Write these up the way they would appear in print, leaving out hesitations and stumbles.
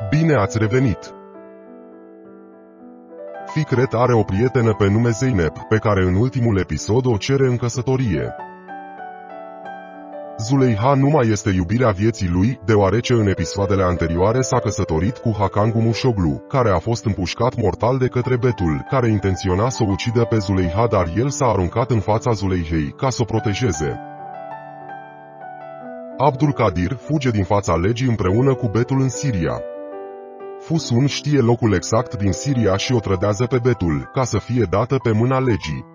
Bine ați revenit! Fikret are o prietenă pe nume Zeynep, pe care în ultimul episod o cere în căsătorie. Zuleyha nu mai este iubirea vieții lui, deoarece în episoadele anterioare s-a căsătorit cu Hakan Gumușoglu, care a fost împușcat mortal de către Betul, care intenționa să o ucidă pe Zuleyha, dar el s-a aruncat în fața Zuleyhei ca să o protejeze. Abdul Kadir fuge din fața legii împreună cu Betul în Siria. Fusun știe locul exact din Siria și o trădează pe Betul, ca să fie dată pe mâna legii.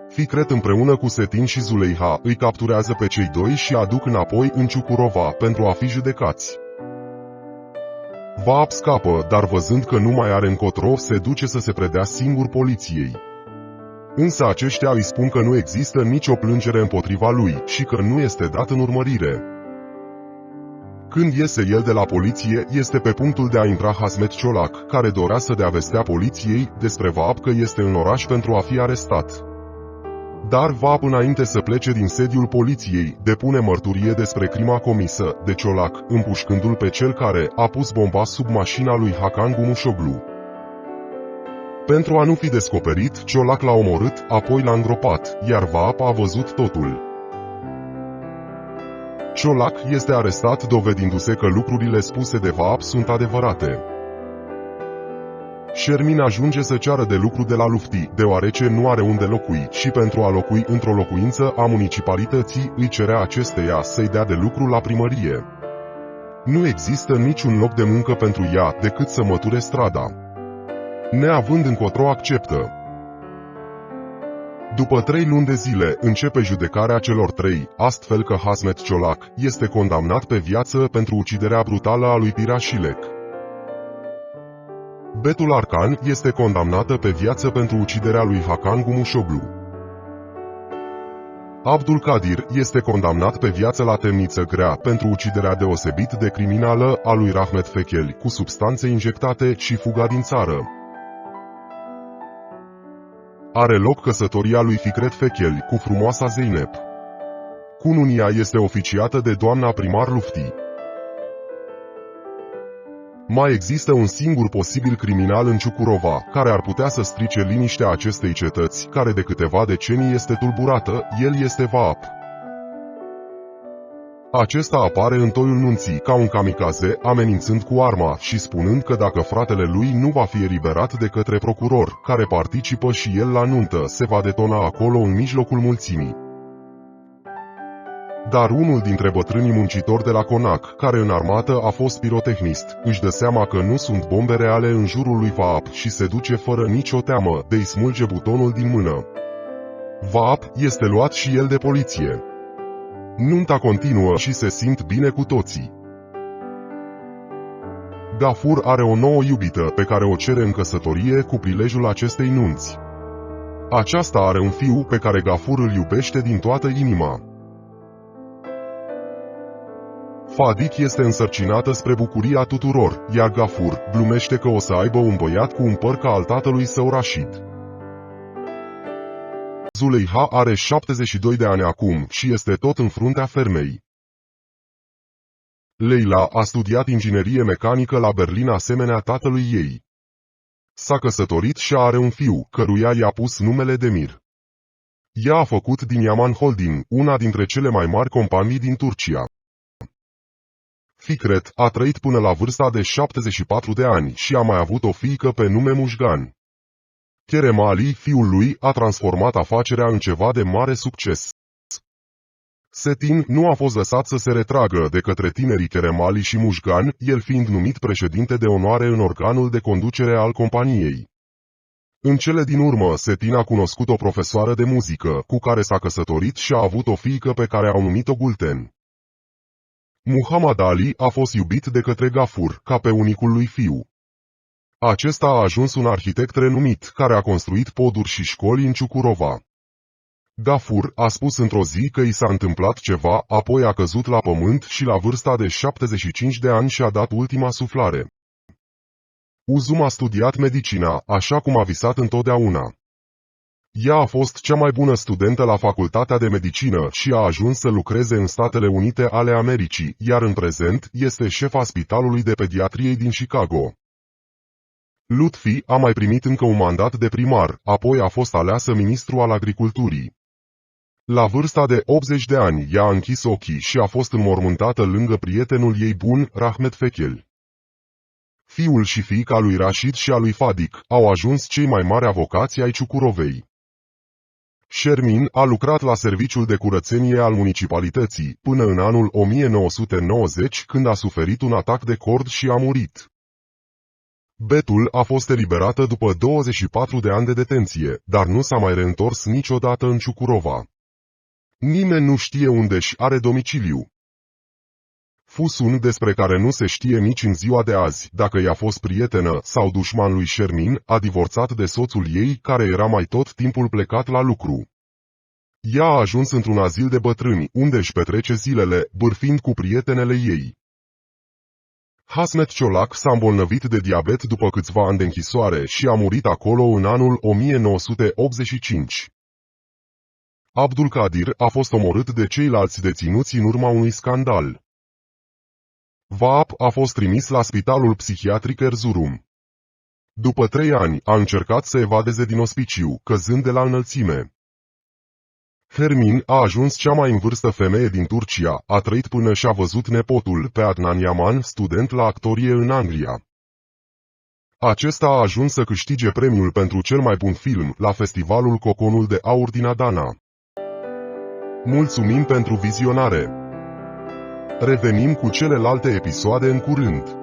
Fikret împreună cu Setin și Zuleyha îi capturează pe cei doi și aduc înapoi în Ciucurova pentru a fi judecați. Vaap scapă, dar văzând că nu mai are încotro, se duce să se predea singur poliției. Însă aceștia îi spun că nu există nicio plângere împotriva lui și că nu este dat în urmărire. Când iese el de la poliție, este pe punctul de a intra Hasmet Ciolac, care dorea să dea vestea poliției despre Vaap că este în oraș pentru a fi arestat. Dar Vaap, înainte să plece din sediul poliției, depune mărturie despre crima comisă de Ciolac, împușcându-l pe cel care a pus bomba sub mașina lui Hakan Gumușoglu. Pentru a nu fi descoperit, Ciolac l-a omorât, apoi l-a îngropat, iar Vaap a văzut totul. Ciolac este arestat, dovedindu-se că lucrurile spuse de Vaap sunt adevărate. Shermin ajunge să ceară de lucru de la Lufti, deoarece nu are unde locui și pentru a locui într-o locuință a municipalității îi cerea acesteia să-i dea de lucru la primărie. Nu există niciun loc de muncă pentru ea decât să măture strada. Neavând încotro, acceptă. După 3 luni de zile începe judecarea celor 3, astfel că Hasmet Ciolac este condamnat pe viață pentru uciderea brutală a lui Pirașilek. Betul Arkan este condamnată pe viață pentru uciderea lui Hakan Gumușoglu. Abdul Kadir este condamnat pe viață la temniță grea pentru uciderea deosebit de criminală a lui Rahmet Fecheli cu substanțe injectate și fuga din țară. Are loc căsătoria lui Fikret Fecheli cu frumoasa Zeynep. Cununia este oficiată de doamna primar Lufti. Mai există un singur posibil criminal în Ciucurova, care ar putea să strice liniștea acestei cetăți, care de câteva decenii este tulburată, el este Vaap. Acesta apare în toiul nunții ca un kamikaze, amenințând cu arma și spunând că dacă fratele lui nu va fi eliberat de către procuror, care participă și el la nuntă, se va detona acolo în mijlocul mulțimii. Dar unul dintre bătrânii muncitori de la Conac, care în armată a fost pirotehnist, își dă seama că nu sunt bombe reale în jurul lui Vaap și se duce fără nicio teamă de-i smulge butonul din mână. Vaap este luat și el de poliție. Nunta continuă și se simt bine cu toții. Gafur are o nouă iubită pe care o cere în căsătorie cu prilejul acestei nunți. Aceasta are un fiu pe care Gafur îl iubește din toată inima. Fadik este însărcinată spre bucuria tuturor, iar Gafur glumește că o să aibă un băiat cu un păr ca al tatălui său Rashid. Zuleyha are 72 de ani acum și este tot în fruntea fermei. Leila a studiat inginerie mecanică la Berlin asemenea tatălui ei. S-a căsătorit și are un fiu, căruia i-a pus numele Demir. Ea a făcut din Yaman Holding una dintre cele mai mari companii din Turcia. Fikret a trăit până la vârsta de 74 de ani și a mai avut o fiică pe nume Mujgan. Kerem Ali, fiul lui, a transformat afacerea în ceva de mare succes. Setin nu a fost lăsat să se retragă de către tinerii Kerem Ali și Mujgan, el fiind numit președinte de onoare în organul de conducere al companiei. În cele din urmă, Setin a cunoscut o profesoară de muzică, cu care s-a căsătorit și a avut o fiică pe care au numit-o Gulten. Muhammad Ali a fost iubit de către Gafur, ca pe unicul lui fiu. Acesta a ajuns un arhitect renumit, care a construit poduri și școli în Ciucurova. Gafur a spus într-o zi că i s-a întâmplat ceva, apoi a căzut la pământ și la vârsta de 75 de ani și-a dat ultima suflare. Uzum a studiat medicina, așa cum a visat întotdeauna. Ea a fost cea mai bună studentă la facultatea de medicină și a ajuns să lucreze în Statele Unite ale Americii, iar în prezent este șefa Spitalului de Pediatriei din Chicago. Lutfi a mai primit încă un mandat de primar, apoi a fost aleasă ministru al agriculturii. La vârsta de 80 de ani, ea a închis ochii și a fost înmormântată lângă prietenul ei bun, Rahmet Fechel. Fiul și fiica lui Rashid și a lui Fadik au ajuns cei mai mari avocați ai Ciucurovei. Shermin a lucrat la serviciul de curățenie al municipalității până în anul 1990, când a suferit un atac de cord și a murit. Betul a fost eliberată după 24 de ani de detenție, dar nu s-a mai reîntors niciodată în Ciucurova. Nimeni nu știe unde-și are domiciliu. Fusun, despre care nu se știe nici în ziua de azi dacă i-a fost prietenă sau dușman lui Shermin, a divorțat de soțul ei, care era mai tot timpul plecat la lucru. Ea a ajuns într-un azil de bătrâni, unde își petrece zilele, bârfind cu prietenele ei. Hasmet Ciolac s-a îmbolnăvit de diabet după câțiva ani de închisoare și a murit acolo în anul 1985. Abdul Qadir a fost omorât de ceilalți deținuți în urma unui scandal. Vaap a fost trimis la spitalul psihiatric Erzurum. După 3 ani, a încercat să evadeze din ospiciu, căzând de la înălțime. Hermin a ajuns cea mai în vârstă femeie din Turcia, a trăit până și-a văzut nepotul pe Adnan Yaman, student la actorie în Anglia. Acesta a ajuns să câștige premiul pentru cel mai bun film la festivalul Coconul de Aur din Adana. Mulțumim pentru vizionare! Revenim cu celelalte episoade în curând.